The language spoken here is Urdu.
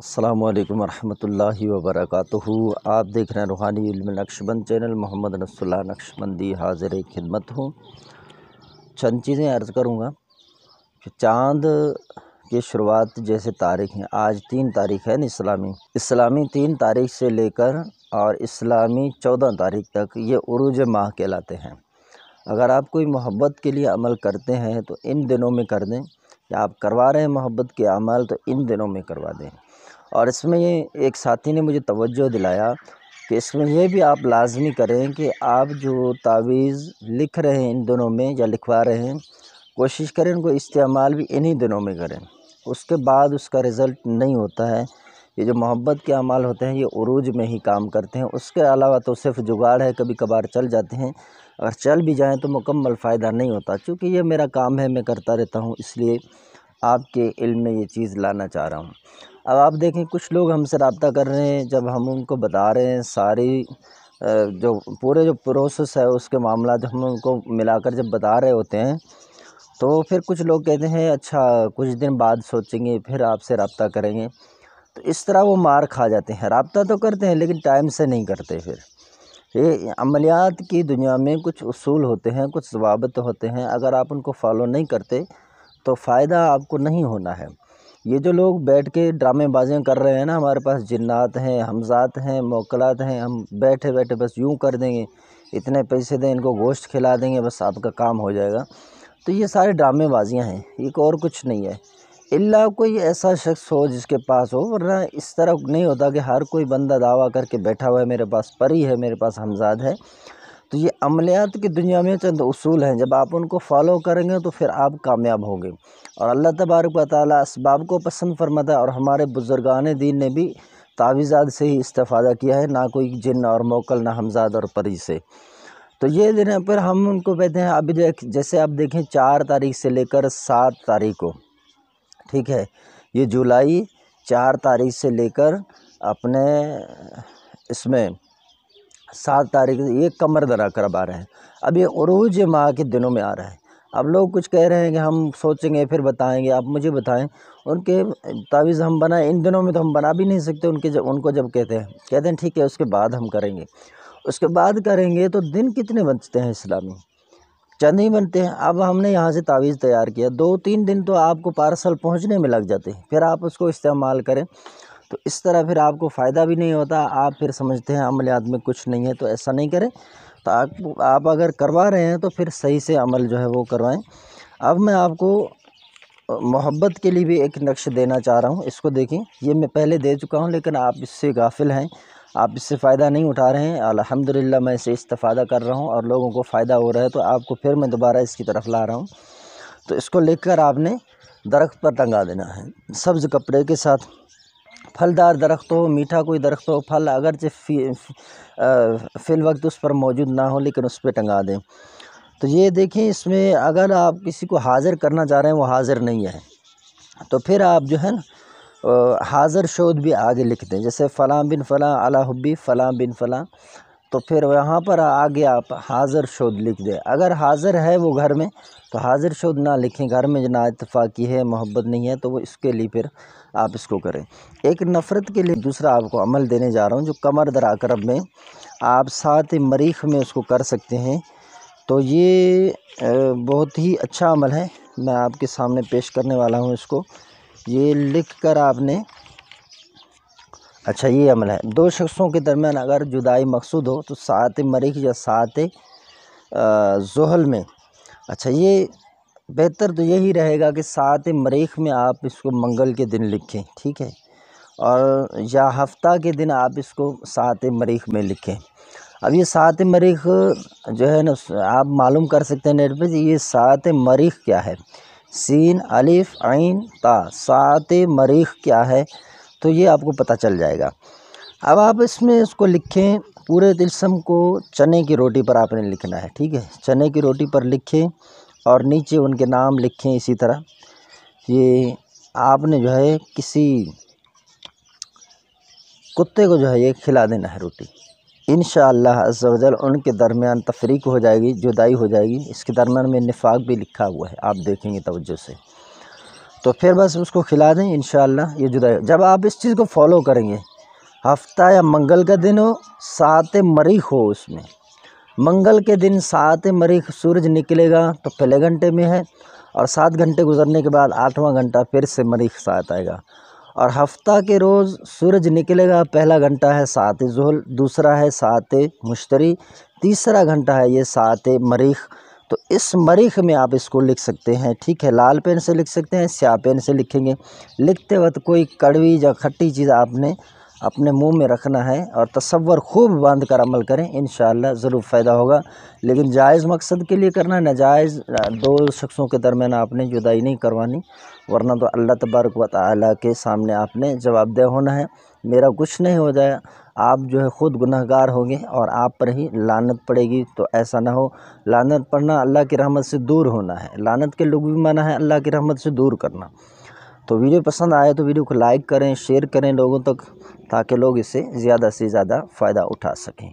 السلام علیکم ورحمۃ اللہ وبرکاتہ۔ آپ دیکھ رہے ہیں روحانی علم نقشبند چینل۔ محمد نصر اللہ نقشبندی حاضر خدمت ہوں۔ چند چیزیں عرض کروں گا کہ چاند کی شروعات جیسے تاریخ ہیں، آج 3 تاریخ ہے اسلامی 3 تاریخ سے لے کر اور اسلامی 14 تاریخ تک یہ عروج ماہ کہلاتے ہیں۔ اگر آپ کوئی محبت کے لیے عمل کرتے ہیں تو ان دنوں میں کر دیں، یا آپ کروا رہے ہیں محبت کے اعمال تو ان دنوں میں کروا دیں۔ اور اس میں ایک ساتھی نے مجھے توجہ دلایا کہ اس میں یہ بھی آپ لازمی کریں کہ آپ جو تعویذ لکھ رہے ہیں ان دنوں میں یا لکھوا رہے ہیں، کوشش کریں ان کو استعمال بھی انہی دنوں میں کریں۔ اس کے بعد اس کا رزلٹ نہیں ہوتا ہے۔ یہ جو محبت کے اعمال ہوتے ہیں یہ عروج میں ہی کام کرتے ہیں، اس کے علاوہ تو صرف جگاڑ ہے، کبھی کبھار چل جاتے ہیں، اگر چل بھی جائیں تو مکمل فائدہ نہیں ہوتا۔ چونکہ یہ میرا کام ہے، میں کرتا رہتا ہوں، اس لیے آپ کے علم میں یہ چیز لانا چاہ رہا ہوں۔ اب آپ دیکھیں کچھ لوگ ہم سے رابطہ کر رہے ہیں، جب ہم ان کو بتا رہے ہیں ساری جو پروسیس ہے اس کے معاملات ہم ان کو ملا کر جب بتا رہے ہوتے ہیں تو پھر کچھ لوگ کہتے ہیں اچھا کچھ دن بعد سوچیں گے، پھر آپ سے رابطہ کریں گے، تو اس طرح وہ مار کھا جاتے ہیں۔ رابطہ تو کرتے ہیں لیکن ٹائم سے نہیں کرتے۔ پھر یہ عملیات کی دنیا میں کچھ اصول ہوتے ہیں، کچھ ضوابط ہوتے ہیں، اگر آپ ان کو فالو نہیں کرتے تو فائدہ آپ کو نہیں ہونا ہے۔ یہ جو لوگ بیٹھ کے ڈرامے بازیاں کر رہے ہیں نا، ہمارے پاس جنات ہیں، حمزات ہیں، موکلات ہیں، ہم بیٹھے بیٹھے بس یوں کر دیں گے، اتنے پیسے دیں، ان کو گوشت کھلا دیں گے، بس آپ کا کام ہو جائے گا، تو یہ سارے ڈرامے بازیاں ہیں، ایک اور کچھ نہیں ہے۔ الا کوئی ایسا شخص ہو جس کے پاس ہو، ورنہ اس طرح نہیں ہوتا کہ ہر کوئی بندہ دعویٰ کر کے بیٹھا ہوا ہے میرے پاس پری ہے، میرے پاس حمزاد ہے۔ تو یہ عملیات کی دنیا میں چند اصول ہیں، جب آپ ان کو فالو کریں گے تو پھر آپ کامیاب ہوں گے، اور اللہ تبارک و تعالیٰ اسباب کو پسند فرماتا ہے، اور ہمارے بزرگان دین نے بھی تعویذات سے ہی استفادہ کیا ہے، نہ کوئی جن اور موکل، نہ حمزاد اور پری سے۔ تو یہ دن پر ہم ان کو کہتے ہیں، ابھی جیسے آپ دیکھیں 4 تاریخ سے لے کر 7 تاریخ کو، ٹھیک ہے، یہ جولائی 4 تاریخ سے لے کر اپنے اس میں 7 تاریخ یہ قمر در عقرب آ رہے ہیں۔ اب یہ عروج ماہ کے دنوں میں آ رہا ہے۔ اب لوگ کچھ کہہ رہے ہیں کہ ہم سوچیں گے پھر بتائیں گے، آپ مجھے بتائیں ان کے تعویذ ہم بنائیں، ان دنوں میں تو ہم بنا بھی نہیں سکتے، ان کو جب کہتے ہیں ٹھیک ہے اس کے بعد ہم کریں گے، اس کے بعد کریں گے تو دن کتنے بچتے ہیں اسلامی؟ چند ہی بنتے ہیں۔ اب ہم نے یہاں سے تعویذ تیار کیا، 2-3 دن تو آپ کو پارسل پہنچنے میں لگ جاتے ہیں، پھر آپ اس کو استعمال کریں تو اس طرح پھر آپ کو فائدہ بھی نہیں ہوتا، آپ پھر سمجھتے ہیں عملیات میں کچھ نہیں ہے، تو ایسا نہیں کریں۔ تو آپ اگر کروا رہے ہیں تو پھر صحیح سے عمل جو ہے وہ کروائیں۔ اب میں آپ کو محبت کے لیے بھی ایک نقش دینا چاہ رہا ہوں، اس کو دیکھیں، یہ میں پہلے دے چکا ہوں لیکن آپ اس سے غافل ہیں، آپ اس سے فائدہ نہیں اٹھا رہے ہیں۔ الحمدللہ میں اسے استفادہ کر رہا ہوں اور لوگوں کو فائدہ ہو رہا ہے، تو آپ کو پھر میں دوبارہ اس کی طرف لا رہا ہوں۔ تو اس کو لکھ کر آپ نے درخت پر ٹنگا دینا ہے، سبز کپڑے کے ساتھ۔ پھلدار درخت ہو، میٹھا کوئی درخت ہو، پھل اگرچہ فی الوقت اس پر موجود نہ ہو لیکن اس پہ ٹنگا دیں۔ تو یہ دیکھیں، اس میں اگر آپ کسی کو حاضر کرنا چاہ رہے ہیں وہ حاضر نہیں ہے تو پھر آپ جو ہے نا حاضر شود بھی آگے لکھ دیں، جیسے فلاں بن فلاں علی حبی فلاں بن فلاں، تو پھر وہاں پر آگے آپ حاضر شود لکھ دیں۔ اگر حاضر ہے وہ گھر میں تو حاضر شود نہ لکھیں، گھر میں نا اتفاقی ہے، محبت نہیں ہے، تو وہ اس کے لیے پھر آپ اس کو کریں۔ ایک نفرت کے لیے دوسرا آپ کو عمل دینے جا رہا ہوں، جو قمر در عقرب میں آپ 7 مریخ میں اس کو کر سکتے ہیں۔ تو یہ بہت ہی اچھا عمل ہے، میں آپ کے سامنے پیش کرنے والا ہوں اس کو۔ یہ لکھ کر آپ نے، اچھا یہ عمل ہے، 2 شخصوں کے درمیان اگر جدائی مقصود ہو تو 7 مریخ یا 7 ذوالحجہ میں، اچھا یہ بہتر تو یہی رہے گا کہ 7 مریخ میں آپ اس کو منگل کے دن لکھیں، ٹھیک ہے، اور یا ہفتہ کے دن آپ اس کو 7 مریخ میں لکھیں۔ اب یہ 7 مریخ جو ہے نا آپ معلوم کر سکتے ہیں نیٹ پہ، یہ 7 مریخ کیا ہے، سین الف عین تا، 7 مریخ کیا ہے، تو یہ آپ کو پتہ چل جائے گا۔ اب آپ اس میں اس کو لکھیں، پورے طلسم کو چنے کی روٹی پر آپ نے لکھنا ہے، ٹھیک ہے، چنے کی روٹی پر لکھیں اور نیچے ان کے نام لکھیں اسی طرح۔ یہ آپ نے جو ہے کسی کتے کو جو ہے یہ کھلا دینا ہے روٹی، انشاءاللہ عز و جل ان کے درمیان تفریق ہو جائے گی، جدائی ہو جائے گی۔ اس کے درمیان میں نفاق بھی لکھا ہوا ہے، آپ دیکھیں گے توجہ سے۔ تو پھر بس اس کو کھلا دیں انشاءاللہ یہ جدا۔ جب آپ اس چیز کو فالو کریں گے، ہفتہ یا منگل کا دن ہو، 7 مریخ ہو، اس میں منگل کے دن 7 مریخ سورج نکلے گا تو پہلے گھنٹے میں ہے، اور 7 گھنٹے گزرنے کے بعد 8واں گھنٹہ پھر سے مریخ ساتھ آئے گا، اور ہفتہ کے روز سورج نکلے گا، پہلا گھنٹہ ہے 7 ذوال، دوسرا ہے 7 مشتری، تیسرا گھنٹہ ہے یہ 7 مریخ۔ تو اس مریخ میں آپ اس کو لکھ سکتے ہیں، ٹھیک ہے، لال پین سے لکھ سکتے ہیں، سیاہ پین سے لکھیں گے۔ لکھتے وقت کوئی کڑوی یا کھٹی چیز آپ نے اپنے منہ میں رکھنا ہے، اور تصور خوب باندھ کر عمل کریں، انشاءاللہ ضرور فائدہ ہوگا۔ لیکن جائز مقصد کے لیے کرنا ہے، ناجائز 2 شخصوں کے درمیان آپ نے جدائی نہیں کروانی، ورنہ تو اللہ تبارک و تعالیٰ کے سامنے آپ نے جواب دہ ہونا ہے۔ میرا کچھ نہیں ہو جائے، آپ جو ہے خود گنہگار ہوں گے اور آپ پر ہی لعنت پڑے گی۔ تو ایسا نہ ہو، لعنت پڑنا اللہ کی رحمت سے دور ہونا ہے، لعنت کے لغوی معنی ہے اللہ کی رحمت سے دور کرنا۔ تو ویڈیو پسند آئے تو ویڈیو کو لائک کریں، شیئر کریں لوگوں تک، تاکہ لوگ اس سے زیادہ فائدہ اٹھا سکیں۔